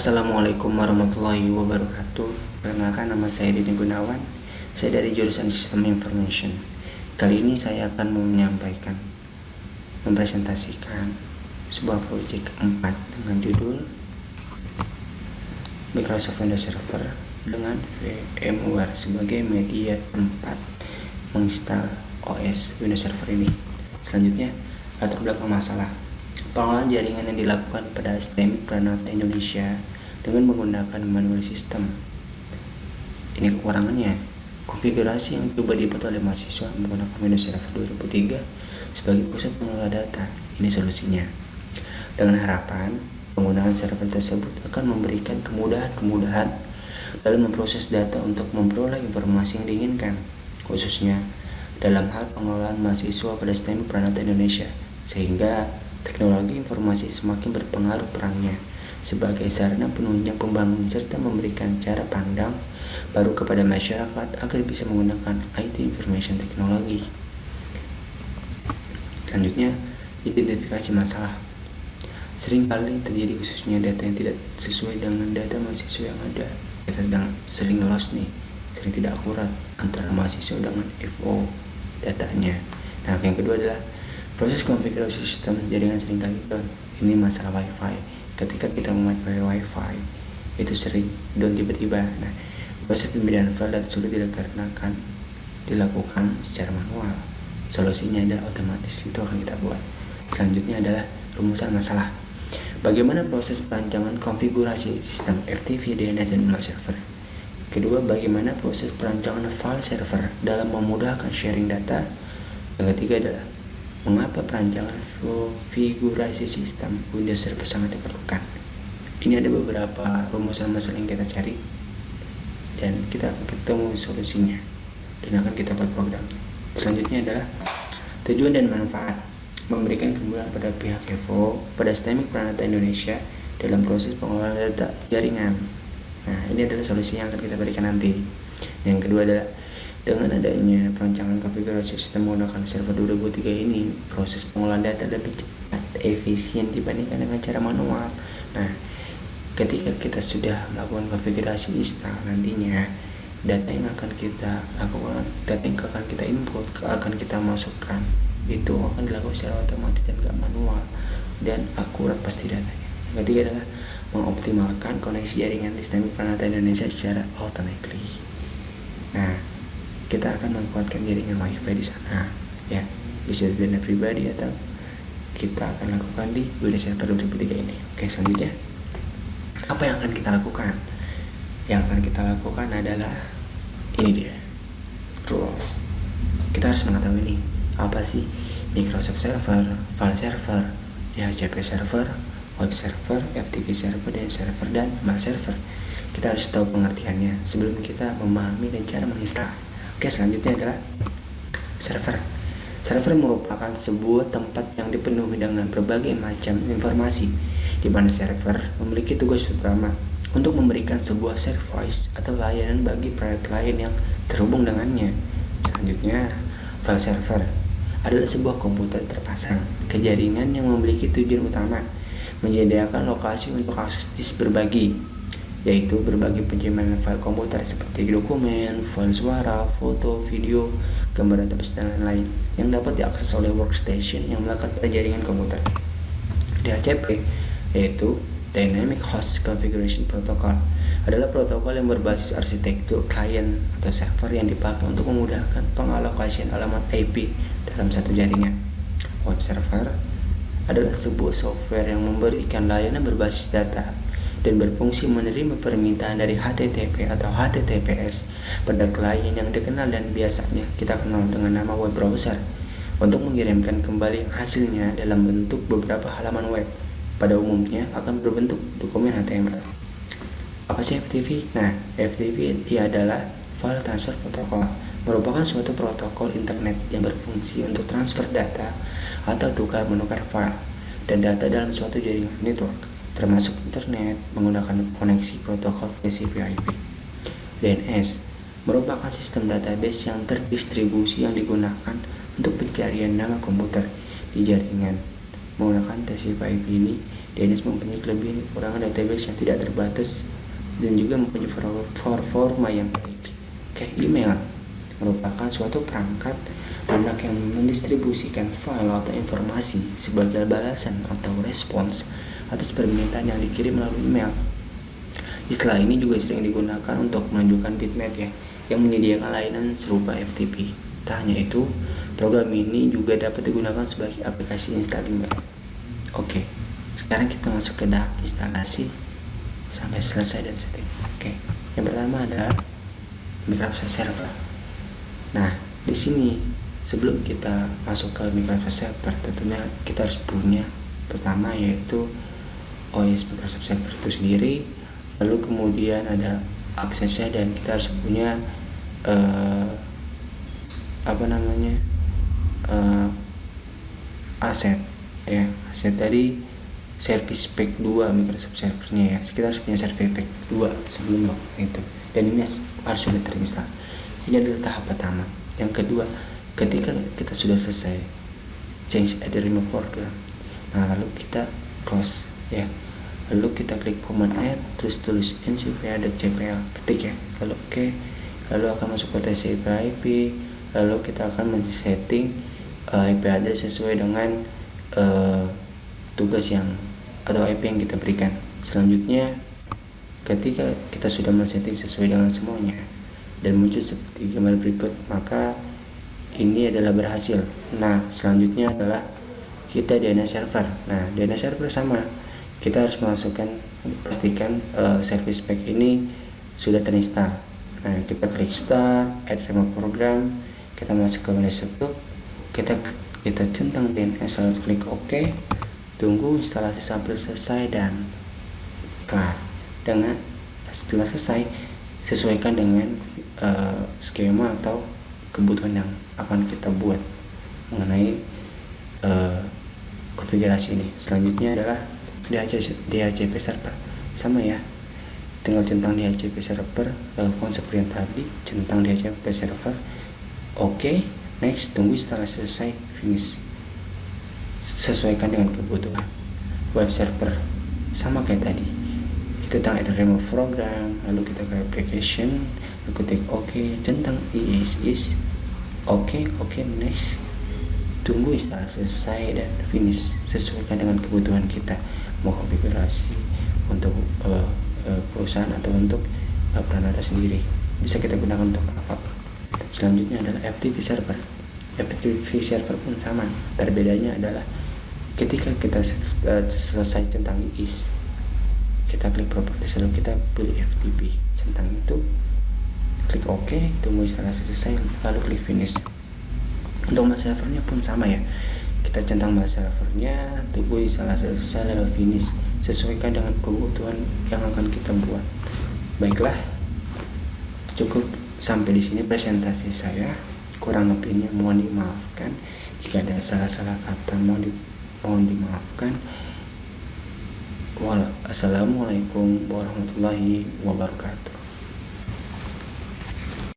Assalamualaikum warahmatullahi wabarakatuh. Perkenalkan, nama saya Dini Gunawan. Saya dari jurusan Sistem Information. Kali ini saya akan mempresentasikan sebuah proyek 4 dengan judul Microsoft Windows Server dengan VMware sebagai media tempat menginstal OS Windows Server ini. Selanjutnya, latar belakang masalah. Pengelolaan jaringan yang dilakukan pada STM Pranata Indonesia dengan menggunakan manual system. Ini kekurangannya. Konfigurasi yang coba dibuat oleh mahasiswa menggunakan Windows Server 2003 sebagai pusat pengelola data. Ini solusinya. Dengan harapan penggunaan server tersebut akan memberikan kemudahan dalam memproses data untuk memperoleh informasi yang diinginkan, khususnya dalam hal pengelolaan mahasiswa pada STM Pranata Indonesia, sehingga teknologi informasi semakin berpengaruh perannya sebagai sarana penunjang pembangunan serta memberikan cara pandang baru kepada masyarakat agar bisa menggunakan IT Information Technology. Selanjutnya, identifikasi masalah. Seringkali terjadi khususnya data yang tidak sesuai dengan data mahasiswa yang ada. Kita sering loss nih, sering tidak akurat antara mahasiswa dengan FO datanya. Nah, yang kedua adalah proses konfigurasi sistem jaringan seringkali down. Ini masalah WiFi. Ketika kita memakai WiFi, itu sering down tiba-tiba. Nah, proses pemindahan file data sulit dilakukan secara manual. Solusinya adalah otomatis, itu akan kita buat. Selanjutnya adalah rumusan masalah. Bagaimana proses perancangan konfigurasi sistem FTP, DNS, dan email server. Kedua, bagaimana proses perancangan file server dalam memudahkan sharing data. Yang ketiga adalah mengapa perancangan konfigurasi sistem Windows Server sangat diperlukan. Ini ada beberapa rumusan masalah yang kita cari dan kita ketemu solusinya dan akan kita buat program. Selanjutnya adalah tujuan dan manfaat. Memberikan kemudahan pada pihak EVO pada STM Pranata Indonesia dalam proses pengelolaan data jaringan. Nah, ini adalah solusi yang akan kita berikan nanti. Yang kedua adalah dengan adanya perancangan konfigurasi sistem menggunakan server 2003 ini, proses pengolahan data lebih cepat, efisien dibandingkan dengan cara manual. Nah, ketika kita sudah melakukan konfigurasi install, nantinya data yang akan kita lakukan, data yang akan kita input, akan kita masukkan, itu akan dilakukan secara otomatis dan gak manual dan akurat pasti datanya. Yang ketiga adalah mengoptimalkan koneksi jaringan sistem Pranata Indonesia secara automatically. Nah, kita akan menguatkan jaringan WiFi di sana, ya, bisa di dana pribadi atau kita akan lakukan di Windows Server 2003 ini. Oke, selanjutnya apa yang akan kita lakukan? Yang akan kita lakukan adalah ini dia, rules. Kita harus mengetahui ini apa sih Microsoft Server, File Server, DHCP Server, Web Server, FTP Server, dan Server, dan Mail Server. Kita harus tahu pengertiannya sebelum kita memahami dan cara menginstal. Oke, selanjutnya adalah server. Server merupakan sebuah tempat yang dipenuhi dengan berbagai macam informasi, di mana server memiliki tugas utama untuk memberikan sebuah service atau layanan bagi proyek lain yang terhubung dengannya. Selanjutnya, file server adalah sebuah komputer terpasang ke jaringan yang memiliki tujuan utama menyediakan lokasi untuk akses disk berbagi, yaitu berbagi penyimpanan file komputer seperti dokumen, file suara, foto, video, gambar, dan lain-lain yang dapat diakses oleh workstation yang melekat pada jaringan komputer. DHCP, yaitu Dynamic Host Configuration Protocol, adalah protokol yang berbasis arsitektur klien atau server yang dipakai untuk memudahkan pengalokasian alamat IP dalam satu jaringan. Web server adalah sebuah software yang memberikan layanan berbasis data dan berfungsi menerima permintaan dari HTTP atau HTTPS pada klien yang dikenal dan biasanya kita kenal dengan nama web browser untuk mengirimkan kembali hasilnya dalam bentuk beberapa halaman web. Pada umumnya akan berbentuk dokumen HTML. Apa sih FTP? Nah, FTP adalah File Transfer Protocol, merupakan suatu protokol internet yang berfungsi untuk transfer data atau tukar-menukar file dan data dalam suatu jaringan network, termasuk internet, menggunakan koneksi protokol TCP/IP. DNS merupakan sistem database yang terdistribusi yang digunakan untuk pencarian nama komputer di jaringan. Menggunakan TCP/IP ini DNS mempunyai kelebihan kekurangan database yang tidak terbatas dan juga mempunyai performa yang baik. Oke, email merupakan suatu perangkat lunak yang mendistribusikan file atau informasi sebagai balasan atau respons atas permintaan yang dikirim melalui email. Istilah ini juga sering digunakan untuk menunjukkan bitmap ya, yang menyediakan layanan serupa FTP. Tak hanya itu, program ini juga dapat digunakan sebagai aplikasi install email. Oke, sekarang kita masuk ke tahap instalasi sampai selesai dan setting. Oke, yang pertama adalah Microsoft Server. Nah, di sini sebelum kita masuk ke Microsoft Server, tentunya kita harus punya pertama yaitu OS Microsoft Server itu sendiri. Lalu kemudian ada aksesnya dan kita harus punya aset ya. Aset tadi Service Pack 2 Microsoft Servernya ya. Kita harus punya Service Pack 2 sebelum itu. Dan ini harus sudah terinstall. Ini adalah tahap pertama. Yang kedua, ketika kita sudah selesai change add remove program, nah lalu kita close ya. Lalu kita klik command add, terus tulis ncpa.cpl, ketik ya. Lalu oke, lalu akan masuk ke TCP IP. Lalu kita akan men-setting IP address sesuai dengan tugas yang atau IP yang kita berikan. Selanjutnya, ketika kita sudah men-setting sesuai dengan semuanya dan muncul seperti gambar berikut, maka ini adalah berhasil. Nah, selanjutnya adalah kita DNS server. Nah, DNS server sama. Kita harus pastikan service pack ini sudah terinstall. Nah, kita klik start, add remote program, kita masuk ke desktop, kita centang DNS, lalu klik OK, tunggu instalasi sampai selesai dan kelar. Setelah selesai, sesuaikan dengan skema atau kebutuhan yang akan kita buat mengenai konfigurasi ini. Selanjutnya adalah DHCP server, sama ya, tinggal centang DHCP server, lakukan seperti yang tadi, centang DHCP server, oke, next, tunggu instalasi selesai, finish. Sesuaikan dengan kebutuhan. Web server sama kayak tadi, kita tentang ada remote program, lalu kita ke application, lalu ketik oke, centang is oke, next, tunggu instalasi selesai dan finish. Sesuaikan dengan kebutuhan kita, mau konfigurasi untuk perusahaan atau untuk peranata sendiri, bisa kita gunakan untuk apa. Selanjutnya adalah FTP server. FTP server pun sama, berbedanya adalah ketika kita selesai centang is, kita klik properties, lalu kita pilih FTP, centang itu, klik OK, tunggu instalasi selesai, lalu klik finish. Untuk masa servernya pun sama ya, kita centang masa servernya, tunggu instalasi selesai, lalu finish. Sesuaikan dengan kebutuhan yang akan kita buat. Baiklah, cukup sampai di sini presentasi saya. Kurang lebihnya mohon dimaafkan. Jika ada salah-salah kata mohon dimaafkan. Assalamualaikum warahmatullahi wabarakatuh.